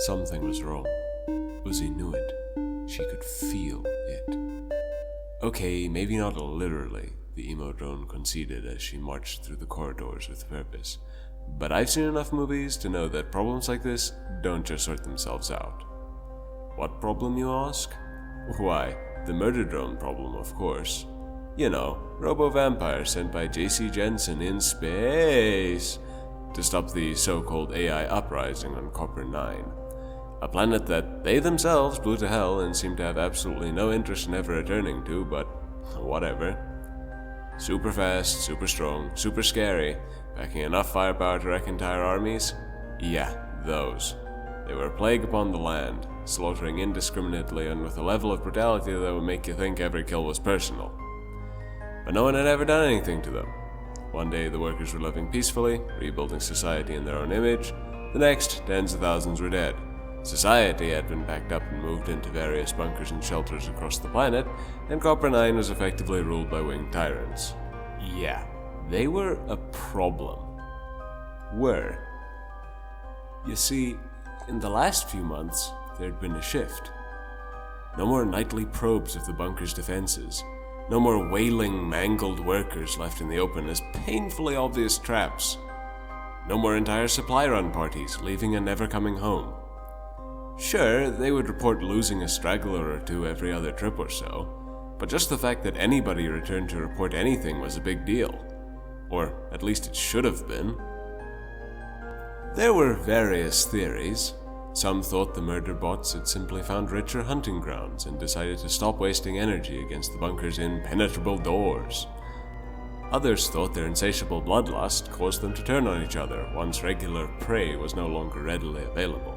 Something was wrong. Uzi knew it. She could feel it. Okay, maybe not literally, the emo drone conceded as she marched through the corridors with purpose. But I've seen enough movies to know that problems like this don't just sort themselves out. What problem, you ask? Why, the murder drone problem, of course. You know, robo-vampire sent by J.C. Jensen in space to stop the so-called AI uprising on Copper 9. A planet that they themselves blew to hell and seem to have absolutely no interest in ever returning to, but whatever. Super fast, super strong, super scary, packing enough firepower to wreck entire armies? Yeah, those. They were a plague upon the land, slaughtering indiscriminately and with a level of brutality that would make you think every kill was personal. But no one had ever done anything to them. One day the workers were living peacefully, rebuilding society in their own image. The next, tens of thousands were dead. Society had been packed up and moved into various bunkers and shelters across the planet, and Copper 9 was effectively ruled by winged tyrants. Yeah, they were a problem. You see, in the last few months, there'd been a shift. No more nightly probes of the bunker's defenses. No more wailing, mangled workers left in the open as painfully obvious traps. No more entire supply run parties, leaving and never coming home. Sure, they would report losing a straggler or two every other trip or so, but just the fact that anybody returned to report anything was a big deal. Or at least it should have been. There were various theories. Some thought the murder bots had simply found richer hunting grounds and decided to stop wasting energy against the bunker's impenetrable doors. Others thought their insatiable bloodlust caused them to turn on each other once regular prey was no longer readily available.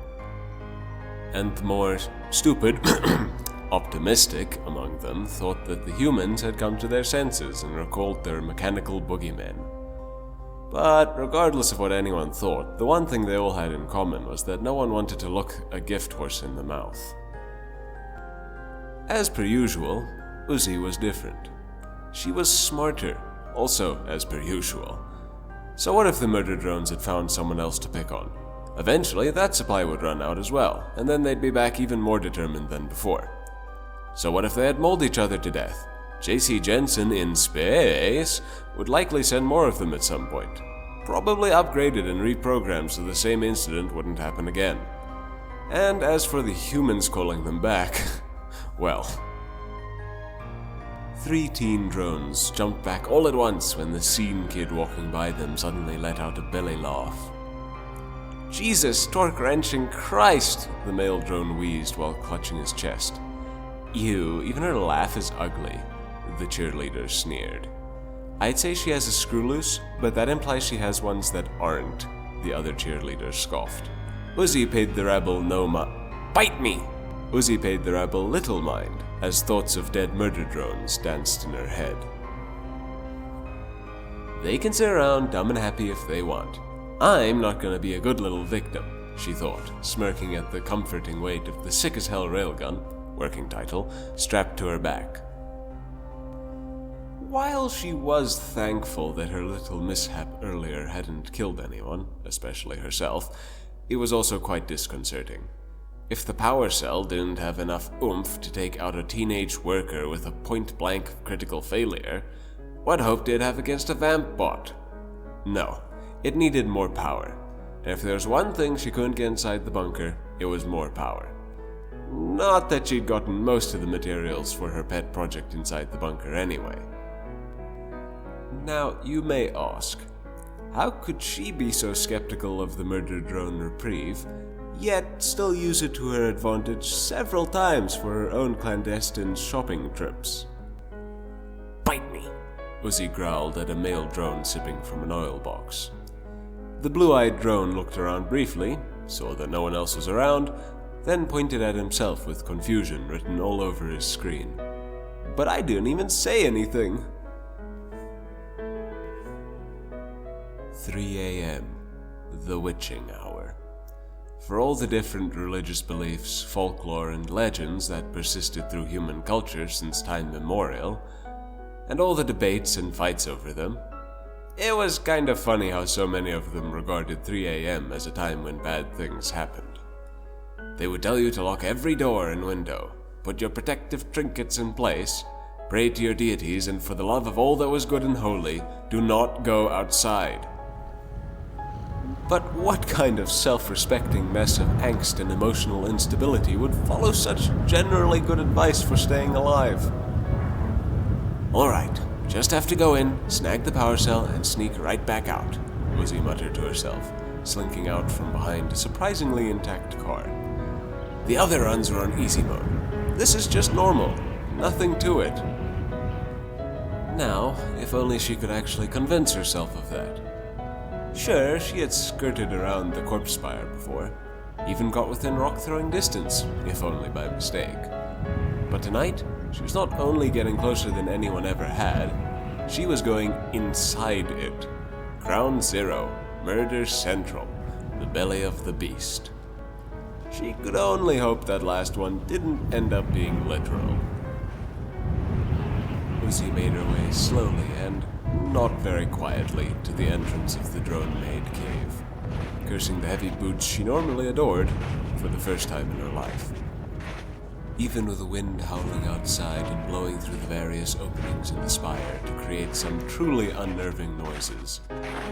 And the more stupid, optimistic among them thought that the humans had come to their senses and recalled their mechanical boogeymen. But regardless of what anyone thought, the one thing they all had in common was that no one wanted to look a gift horse in the mouth. As per usual, Uzi was different. She was smarter, also as per usual. So what if the murder drones had found someone else to pick on? Eventually, that supply would run out as well, and then they'd be back even more determined than before. So what if they had mauled each other to death? J.C. Jensen in space would likely send more of them at some point. Probably upgraded and reprogrammed so the same incident wouldn't happen again. And as for the humans calling them back, well. 3 teen drones jumped back all at once when the scene kid walking by them suddenly let out a belly laugh. Jesus, torque-wrenching Christ, the male drone wheezed while clutching his chest. Ew, even her laugh is ugly, the cheerleader sneered. I'd say she has a screw loose, but that implies she has ones that aren't, the other cheerleader scoffed. Uzi paid the rebel no Bite me! Uzi paid the rebel little mind, as thoughts of dead murder drones danced in her head. They can sit around dumb and happy if they want. I'm not gonna be a good little victim, she thought, smirking at the comforting weight of the sick-as-hell railgun, working title, strapped to her back. While she was thankful that her little mishap earlier hadn't killed anyone, especially herself, it was also quite disconcerting. If the power cell didn't have enough oomph to take out a teenage worker with a point-blank critical failure, what hope did it have against a vamp bot? No. It needed more power, and if there was one thing she couldn't get inside the bunker, it was more power. Not that she'd gotten most of the materials for her pet project inside the bunker anyway. Now, you may ask, how could she be so skeptical of the murder drone reprieve, yet still use it to her advantage several times for her own clandestine shopping trips? Bite me, Uzi growled at a male drone sipping from an oil box. The blue-eyed drone looked around briefly, saw that no one else was around, then pointed at himself with confusion written all over his screen. But I didn't even say anything. 3 a.m., the witching hour. For all the different religious beliefs, folklore, and legends that persisted through human culture since time immemorial, and all the debates and fights over them, it was kind of funny how so many of them regarded 3 a.m. as a time when bad things happened. They would tell you to lock every door and window, put your protective trinkets in place, pray to your deities, and for the love of all that was good and holy, do not go outside. But what kind of self-respecting mess of angst and emotional instability would follow such generally good advice for staying alive? Alright, just have to go in, snag the power cell, and sneak right back out, Uzi muttered to herself, slinking out from behind a surprisingly intact car. The other runs were on easy mode. This is just normal, nothing to it. Now, if only she could actually convince herself of that. Sure, she had skirted around the corpse spire before, even got within rock-throwing distance, if only by mistake. But tonight, she was not only getting closer than anyone ever had, she was going inside it. Ground Zero, Murder Central, the belly of the beast. She could only hope that last one didn't end up being literal. Uzi made her way slowly and not very quietly to the entrance of the drone-made cave, cursing the heavy boots she normally adored for the first time in her life. Even with the wind howling outside and blowing through the various openings in the spire to create some truly unnerving noises,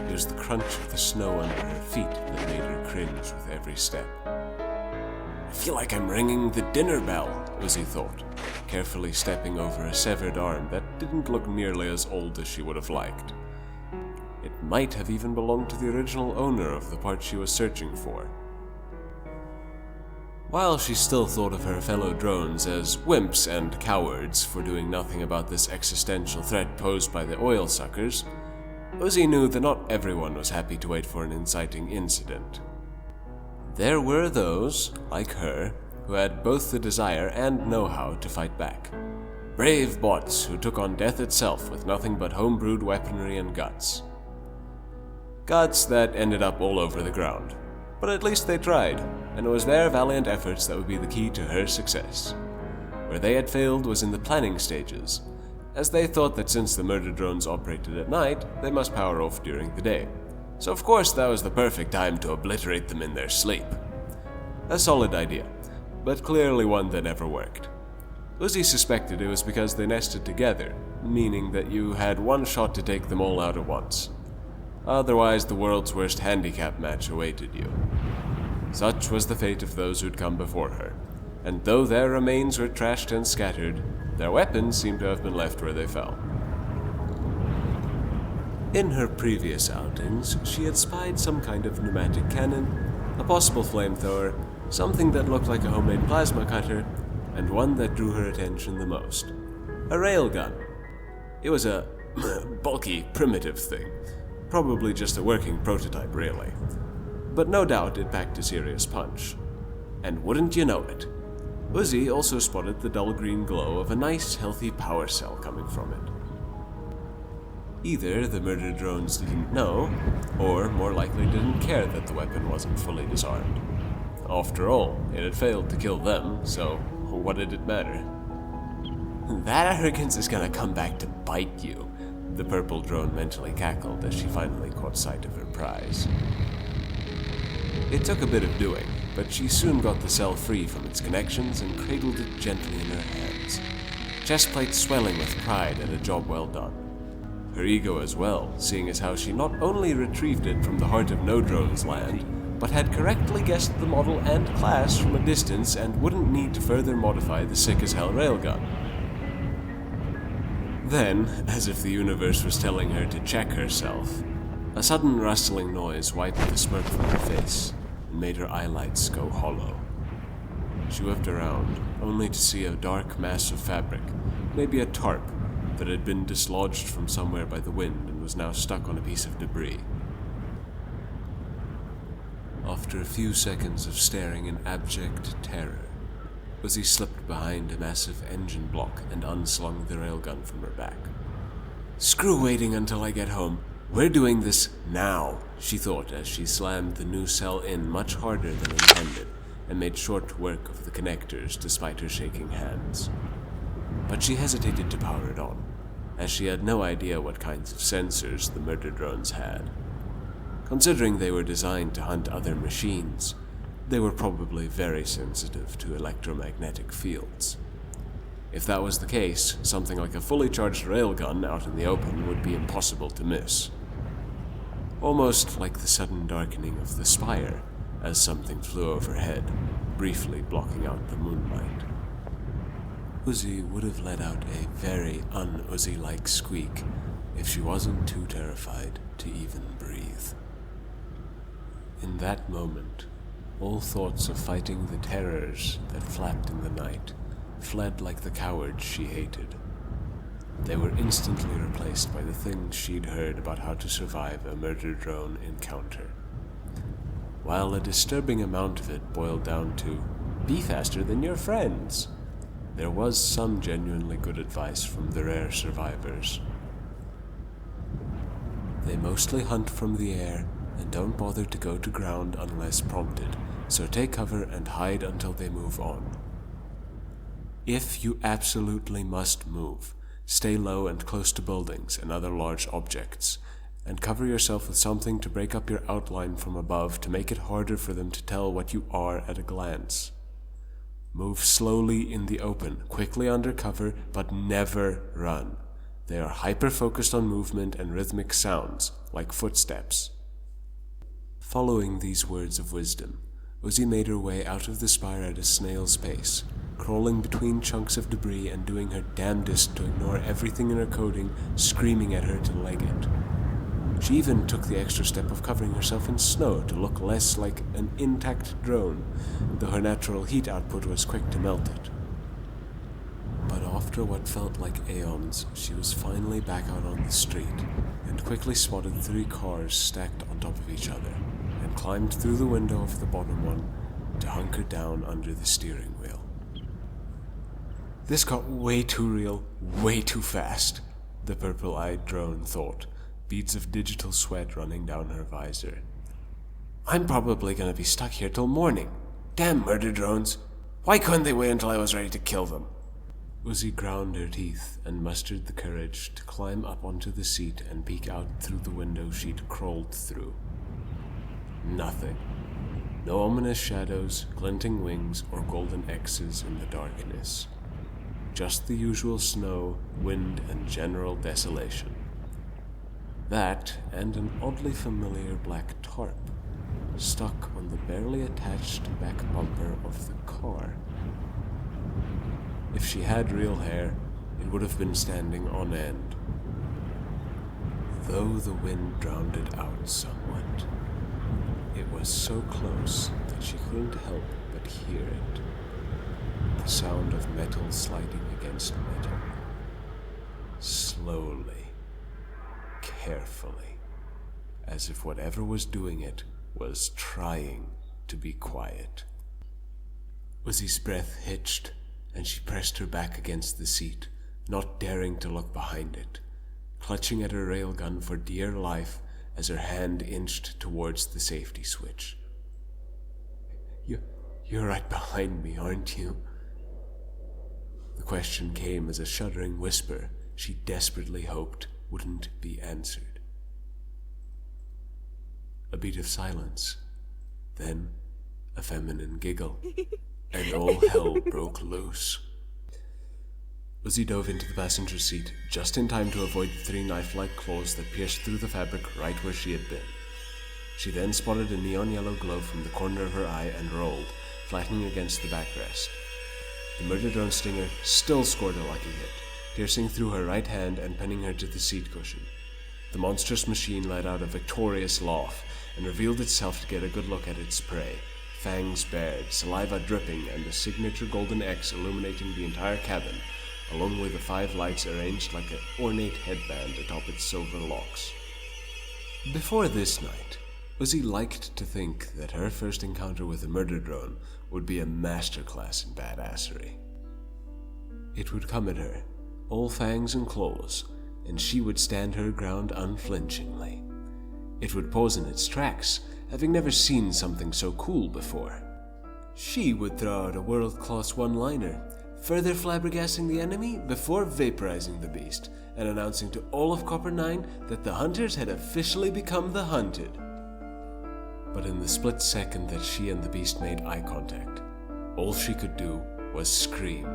it was the crunch of the snow under her feet that made her cringe with every step. I feel like I'm ringing the dinner bell, Uzi thought, carefully stepping over a severed arm that didn't look nearly as old as she would have liked. It might have even belonged to the original owner of the part she was searching for. While she still thought of her fellow drones as wimps and cowards for doing nothing about this existential threat posed by the oil suckers, Uzi knew that not everyone was happy to wait for an inciting incident. There were those, like her, who had both the desire and know-how to fight back. Brave bots who took on death itself with nothing but homebrewed weaponry and guts. Guts that ended up all over the ground. But at least they tried, and it was their valiant efforts that would be the key to her success. Where they had failed was in the planning stages, as they thought that since the murder drones operated at night, they must power off during the day. So of course that was the perfect time to obliterate them in their sleep. A solid idea, but clearly one that never worked. Uzi suspected it was because they nested together, meaning that you had one shot to take them all out at once. Otherwise, the world's worst handicap match awaited you. Such was the fate of those who'd come before her, and though their remains were trashed and scattered, their weapons seemed to have been left where they fell. In her previous outings, she had spied some kind of pneumatic cannon, a possible flamethrower, something that looked like a homemade plasma cutter, and one that drew her attention the most. A railgun. It was a bulky, primitive thing. Probably just a working prototype, really. But no doubt it packed a serious punch. And wouldn't you know it, Uzi also spotted the dull green glow of a nice, healthy power cell coming from it. Either the murder drones didn't know, or more likely didn't care that the weapon wasn't fully disarmed. After all, it had failed to kill them, so what did it matter? That arrogance is gonna come back to bite you, the purple drone mentally cackled as she finally caught sight of her prize. It took a bit of doing, but she soon got the cell free from its connections and cradled it gently in her hands, chestplate swelling with pride at a job well done. Her ego as well, seeing as how she not only retrieved it from the heart of No Drone's land, but had correctly guessed the model and class from a distance and wouldn't need to further modify the sick-as-hell railgun. Then, as if the universe was telling her to check herself, a sudden rustling noise wiped the smirk from her face and made her eyelids go hollow. She whipped around, only to see a dark mass of fabric, maybe a tarp, that had been dislodged from somewhere by the wind and was now stuck on a piece of debris. After a few seconds of staring in abject terror, Uzi slipped behind a massive engine block and unslung the railgun from her back. Screw waiting until I get home. We're doing this now, she thought as she slammed the new cell in much harder than intended and made short work of the connectors despite her shaking hands. But she hesitated to power it on, as she had no idea what kinds of sensors the murder drones had. Considering they were designed to hunt other machines, they were probably very sensitive to electromagnetic fields. If that was the case, something like a fully charged railgun out in the open would be impossible to miss. Almost like the sudden darkening of the spire as something flew overhead, briefly blocking out the moonlight. Uzi would have let out a very un-Uzi-like squeak if she wasn't too terrified to even breathe. In that moment, all thoughts of fighting the terrors that flapped in the night fled like the cowards she hated. They were instantly replaced by the things she'd heard about how to survive a murder drone encounter. While a disturbing amount of it boiled down to, be faster than your friends, there was some genuinely good advice from the rare survivors. They mostly hunt from the air and don't bother to go to ground unless prompted, so take cover and hide until they move on. If you absolutely must move, stay low and close to buildings and other large objects, and cover yourself with something to break up your outline from above to make it harder for them to tell what you are at a glance. Move slowly in the open, quickly under cover, but never run. They are hyper-focused on movement and rhythmic sounds, like footsteps. Following these words of wisdom, Uzi made her way out of the spire at a snail's pace, crawling between chunks of debris and doing her damnedest to ignore everything in her coding screaming at her to leg it. She even took the extra step of covering herself in snow to look less like an intact drone, though her natural heat output was quick to melt it. But after what felt like aeons, she was finally back out on the street, and quickly spotted 3 cars stacked on top of each other, and climbed through the window of the bottom one to hunker down under the steering wheel. This got way too real, way too fast, the purple-eyed drone thought, beads of digital sweat running down her visor. I'm probably gonna be stuck here till morning. Damn murder drones! Why couldn't they wait until I was ready to kill them? Uzi ground her teeth and mustered the courage to climb up onto the seat and peek out through the window she'd crawled through. Nothing. No ominous shadows, glinting wings, or golden X's in the darkness. Just the usual snow, wind, and general desolation. That, and an oddly familiar black tarp, stuck on the barely attached back bumper of the car. If she had real hair, it would have been standing on end. Though the wind drowned it out somewhat. It was so close that she couldn't help but hear it. The sound of metal sliding against metal. Slowly, carefully, as if whatever was doing it was trying to be quiet. Uzi's breath hitched, and she pressed her back against the seat, not daring to look behind it, clutching at her railgun for dear life as her hand inched towards the safety switch. You're right behind me, aren't you? The question came as a shuddering whisper she desperately hoped wouldn't be answered. A beat of silence, then a feminine giggle, and all hell broke loose. Uzi dove into the passenger seat just in time to avoid the 3 knife-like claws that pierced through the fabric right where she had been. She then spotted a neon yellow glow from the corner of her eye and rolled, flattening against the backrest. The murder drone stinger still scored a lucky hit, piercing through her right hand and pinning her to the seat cushion. The monstrous machine let out a victorious laugh and revealed itself to get a good look at its prey, fangs bared, saliva dripping, and the signature golden X illuminating the entire cabin, along with the 5 lights arranged like an ornate headband atop its silver locks. Before this night, Uzi liked to think that her first encounter with a murder drone would be a masterclass in badassery. It would come at her, all fangs and claws, and she would stand her ground unflinchingly. It would pause in its tracks, having never seen something so cool before. She would throw out a world-class one-liner, further flabbergasting the enemy before vaporizing the beast, and announcing to all of Copper 9 that the hunters had officially become the hunted. But in the split second that she and the beast made eye contact, all she could do was scream.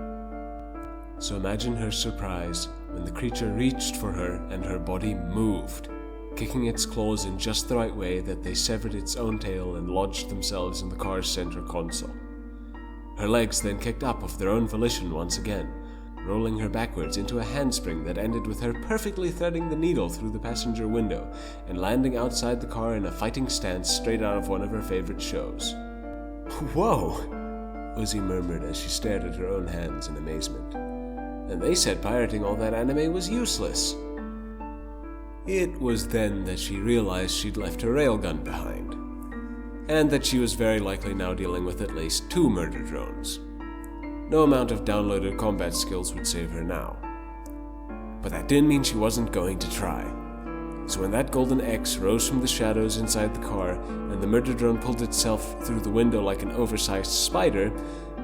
So imagine her surprise when the creature reached for her and her body moved, kicking its claws in just the right way that they severed its own tail and lodged themselves in the car's center console. Her legs then kicked up of their own volition once again, rolling her backwards into a handspring that ended with her perfectly threading the needle through the passenger window and landing outside the car in a fighting stance straight out of one of her favorite shows. "Whoa!" Uzi murmured as she stared at her own hands in amazement. "And they said pirating all that anime was useless." It was then that she realized she'd left her railgun behind, and that she was very likely now dealing with at least 2 murder drones. No amount of downloaded combat skills would save her now. But that didn't mean she wasn't going to try. So when that golden X rose from the shadows inside the car and the murder drone pulled itself through the window like an oversized spider,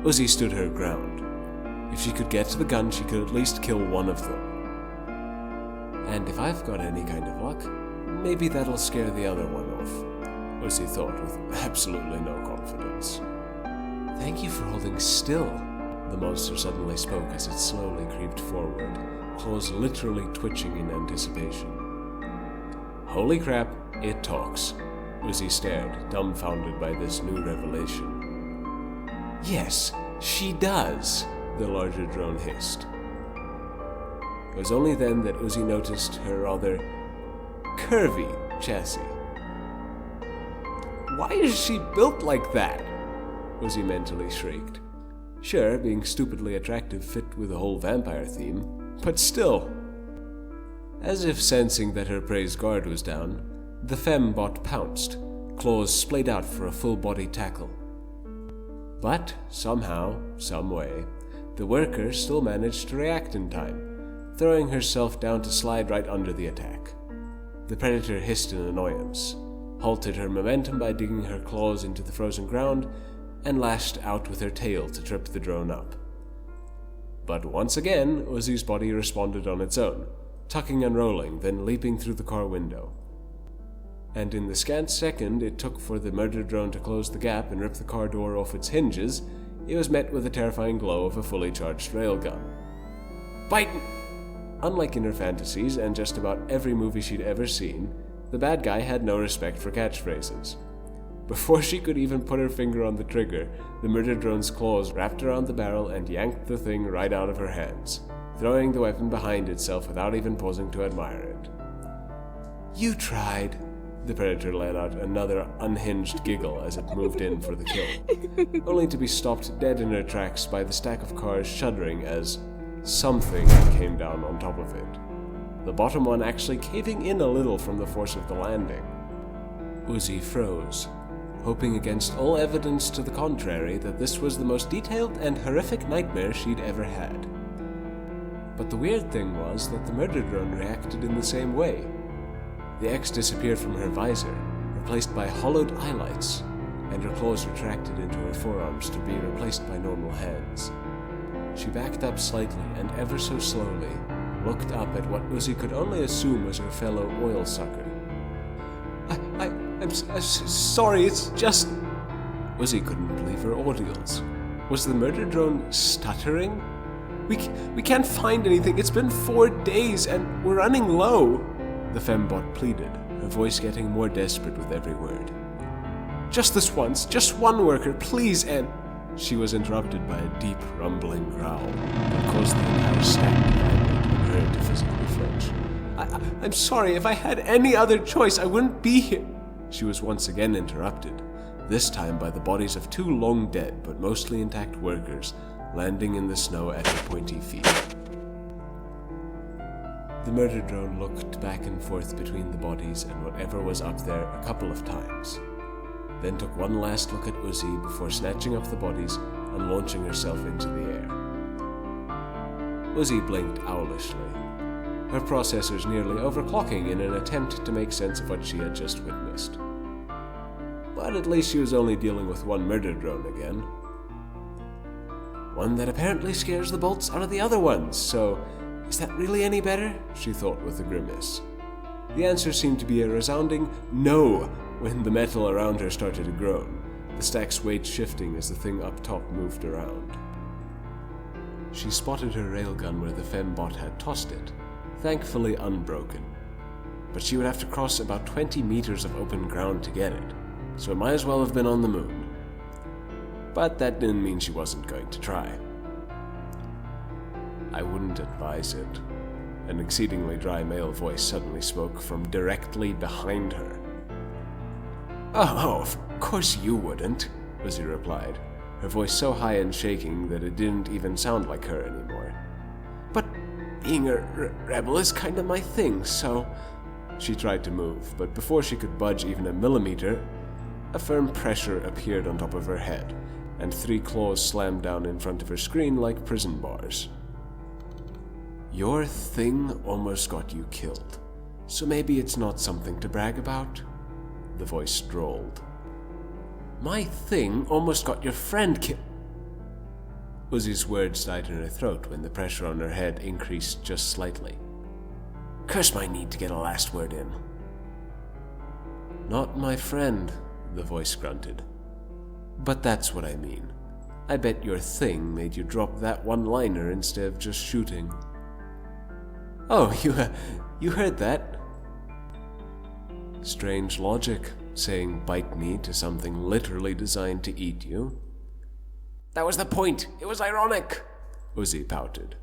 Uzi stood her ground. If she could get to the gun, she could at least kill one of them. And if I've got any kind of luck, maybe that'll scare the other one off, Uzi thought with absolutely no confidence. "Thank you for holding still," the monster suddenly spoke as it slowly creeped forward, claws literally twitching in anticipation. Holy crap, it talks. Uzi stared, dumbfounded by this new revelation. "Yes, she does," the larger drone hissed. It was only then that Uzi noticed her rather curvy chassis. "Why is she built like that?" Uzi mentally shrieked. Sure, being stupidly attractive fit with the whole vampire theme, but still. As if sensing that her praise guard was down, the fembot pounced, claws splayed out for a full-body tackle. But somehow, some way, the worker still managed to react in time, throwing herself down to slide right under the attack. The predator hissed in annoyance, halted her momentum by digging her claws into the frozen ground, and lashed out with her tail to trip the drone up. But once again, Uzi's body responded on its own, tucking and rolling, then leaping through the car window. And in the scant second it took for the murder drone to close the gap and rip the car door off its hinges, it was met with the terrifying glow of a fully charged railgun. "Bite!" Unlike in her fantasies and just about every movie she'd ever seen, the bad guy had no respect for catchphrases. Before she could even put her finger on the trigger, the murder drone's claws wrapped around the barrel and yanked the thing right out of her hands, throwing the weapon behind itself without even pausing to admire it. "You tried." The predator let out another unhinged giggle as it moved in for the kill, only to be stopped dead in her tracks by the stack of cars shuddering as something came down on top of it, the bottom one actually caving in a little from the force of the landing. Uzi froze, hoping against all evidence to the contrary that this was the most detailed and horrific nightmare she'd ever had. But the weird thing was that the murder drone reacted in the same way. The X disappeared from her visor, replaced by hollowed eyelights, and her claws retracted into her forearms to be replaced by normal hands. She backed up slightly and ever so slowly looked up at what Uzi could only assume was her fellow oil sucker. I'm sorry, it's just... Uzi couldn't believe her ordeals. Was the murder drone stuttering? We can't find anything. It's been 4 days and we're running low. The fembot pleaded, her voice getting more desperate with every word. "Just this once, just one worker, please," and she was interrupted by a deep, rumbling growl that caused the entire stack to vibrate and her to physically flinch. I'm sorry, if I had any other choice, I wouldn't be here." She was once again interrupted, this time by the bodies of 2 long dead but mostly intact workers landing in the snow at her pointy feet. The murder drone looked back and forth between the bodies and whatever was up there a couple of times, then took one last look at Uzi before snatching up the bodies and launching herself into the air. Uzi blinked owlishly, her processors nearly overclocking in an attempt to make sense of what she had just witnessed. But at least she was only dealing with one murder drone again. One that apparently scares the bolts out of the other ones, so is that really any better? She thought with a grimace. The answer seemed to be a resounding no, when the metal around her started to groan, the stack's weight shifting as the thing up top moved around. She spotted her railgun where the fembot had tossed it, thankfully unbroken. But she would have to cross about 20 meters of open ground to get it, so it might as well have been on the moon. But that didn't mean she wasn't going to try. I wouldn't advise it. An exceedingly dry male voice suddenly spoke from directly behind her. Oh, of course you wouldn't, Uzi replied, her voice so high and shaking that it didn't even sound like her anymore. But being a rebel is kind of my thing, so... She tried to move, but before she could budge even a millimeter, a firm pressure appeared on top of her head, and 3 claws slammed down in front of her screen like prison bars. Your thing almost got you killed, so maybe it's not something to brag about, the voice drawled. My thing almost got your friend killed. Uzi's words died in her throat when the pressure on her head increased just slightly. Curse my need to get a last word in. Not my friend, the voice grunted. But that's what I mean. I bet your thing made you drop that one-liner instead of just shooting. Oh, you heard that? Strange logic, saying bite me to something literally designed to eat you. That was the point. It was ironic, Uzi pouted.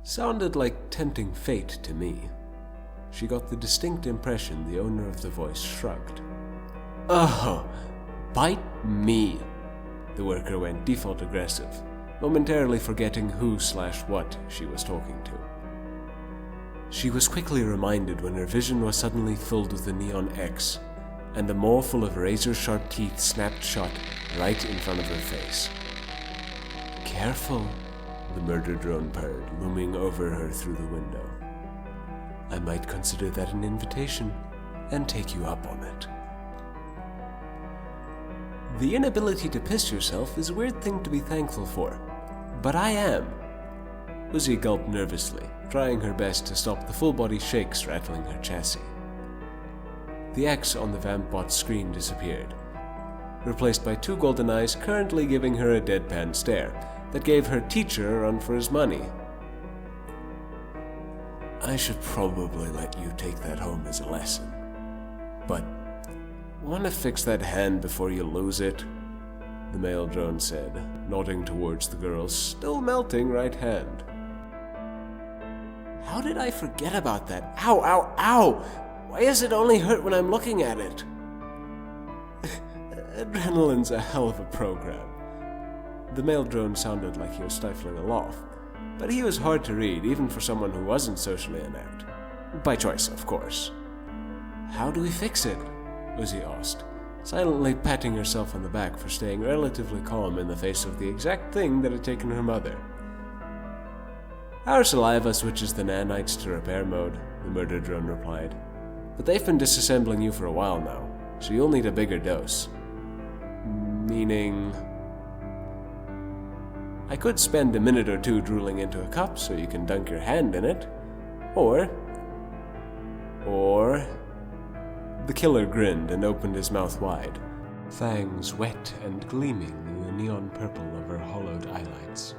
Sounded like tempting fate to me. She got the distinct impression the owner of the voice shrugged. Oh, bite me. The worker went default aggressive, momentarily forgetting who/what she was talking to. She was quickly reminded when her vision was suddenly filled with a neon X, and the maw full of razor-sharp teeth snapped shut right in front of her face. Careful, the murder drone purred, looming over her through the window. I might consider that an invitation, and take you up on it. The inability to piss yourself is a weird thing to be thankful for, but I am. Uzi gulped nervously, trying her best to stop the full-body shakes rattling her chassis. The X on the vampbot's screen disappeared, replaced by 2 golden eyes currently giving her a deadpan stare that gave her teacher a run for his money. I should probably let you take that home as a lesson, but want to fix that hand before you lose it? The male drone said, nodding towards the girl's still melting right hand. How did I forget about that? Ow, ow, ow! Why does it only hurt when I'm looking at it? Adrenaline's a hell of a program. The male drone sounded like he was stifling a laugh, but he was hard to read even for someone who wasn't socially inept. By choice, of course. How do we fix it? Uzi asked, silently patting herself on the back for staying relatively calm in the face of the exact thing that had taken her mother. Our saliva switches the nanites to repair mode, the murder drone replied. But they've been disassembling you for a while now, so you'll need a bigger dose. Meaning... I could spend a minute or 2 drooling into a cup so you can dunk your hand in it, or... The killer grinned and opened his mouth wide, fangs wet and gleaming in the neon purple of her hollowed eyelids.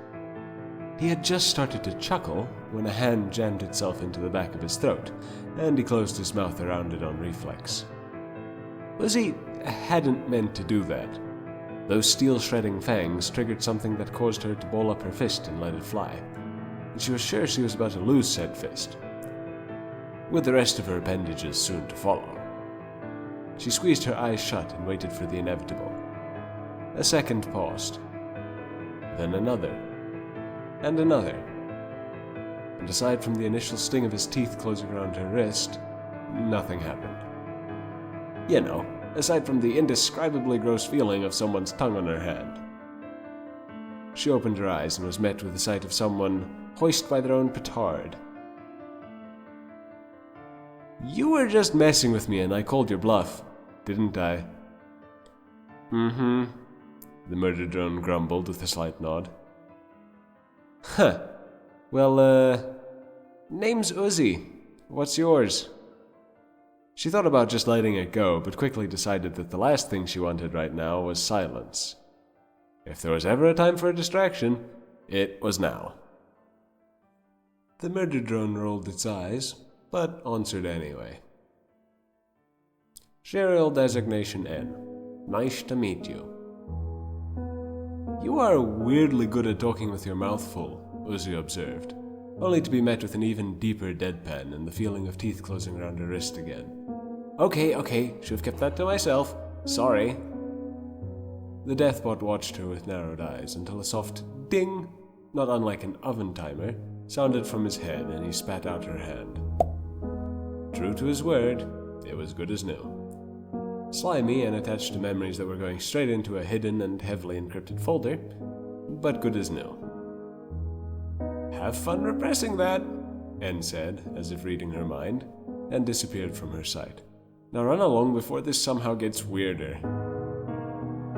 He had just started to chuckle when a hand jammed itself into the back of his throat, and he closed his mouth around it on reflex. Uzi hadn't meant to do that. Those steel-shredding fangs triggered something that caused her to ball up her fist and let it fly, and she was sure she was about to lose said fist, with the rest of her appendages soon to follow. She squeezed her eyes shut and waited for the inevitable. A second passed, then another, and another. And aside from the initial sting of his teeth closing around her wrist, nothing happened. You know, aside from the indescribably gross feeling of someone's tongue on her hand. She opened her eyes and was met with the sight of someone hoisted by their own petard. You were just messing with me and I called your bluff, didn't I? Mm-hmm, the murder drone grumbled with a slight nod. Huh. Well, name's Uzi. What's yours? She thought about just letting it go, but quickly decided that the last thing she wanted right now was silence. If there was ever a time for a distraction, it was now. The murder drone rolled its eyes, but answered anyway. Serial designation N. Nice to meet you. You are weirdly good at talking with your mouth full, Uzi observed, only to be met with an even deeper deadpan and the feeling of teeth closing around her wrist again. Okay, should have kept that to myself. Sorry. The Deathbot watched her with narrowed eyes until a soft ding, not unlike an oven timer, sounded from his head and he spat out her hand. True to his word, it was good as new. Slimy and attached to memories that were going straight into a hidden and heavily encrypted folder, but good as new. Have fun repressing that, N said, as if reading her mind, and disappeared from her sight. Now run along before this somehow gets weirder.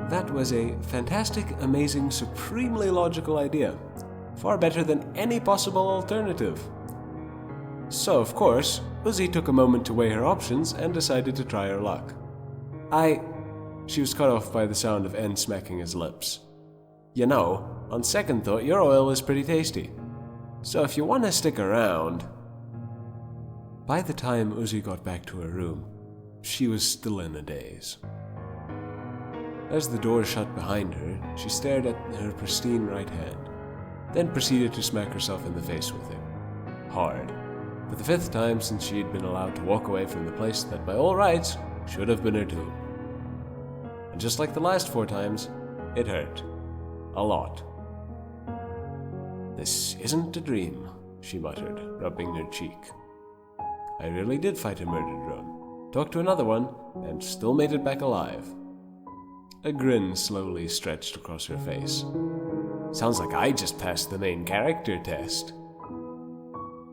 That was a fantastic, amazing, supremely logical idea. Far better than any possible alternative. So, of course, Uzi took a moment to weigh her options and decided to try her luck. She was cut off by the sound of N smacking his lips. You know, on second thought, your oil is pretty tasty. So if you want to stick around... By the time Uzi got back to her room, she was still in a daze. As the door shut behind her, she stared at her pristine right hand, then proceeded to smack herself in the face with it. Hard. For the 5th time since she had been allowed to walk away from the place that by all rights should have been her tomb. And just like the last 4 times, it hurt. A lot. This isn't a dream, she muttered, rubbing her cheek. I really did fight a murder drone, talked to another one, and still made it back alive. A grin slowly stretched across her face. Sounds like I just passed the main character test.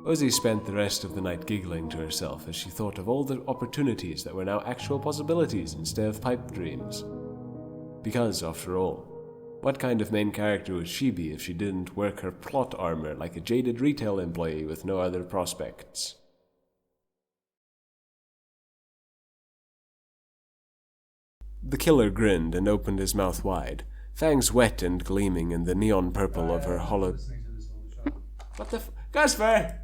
Uzi spent the rest of the night giggling to herself as she thought of all the opportunities that were now actual possibilities instead of pipe dreams. Because, after all, what kind of main character would she be if she didn't work her plot armor like a jaded retail employee with no other prospects? The killer grinned and opened his mouth wide, fangs wet and gleaming in the neon purple of her hollow... What the Gasper!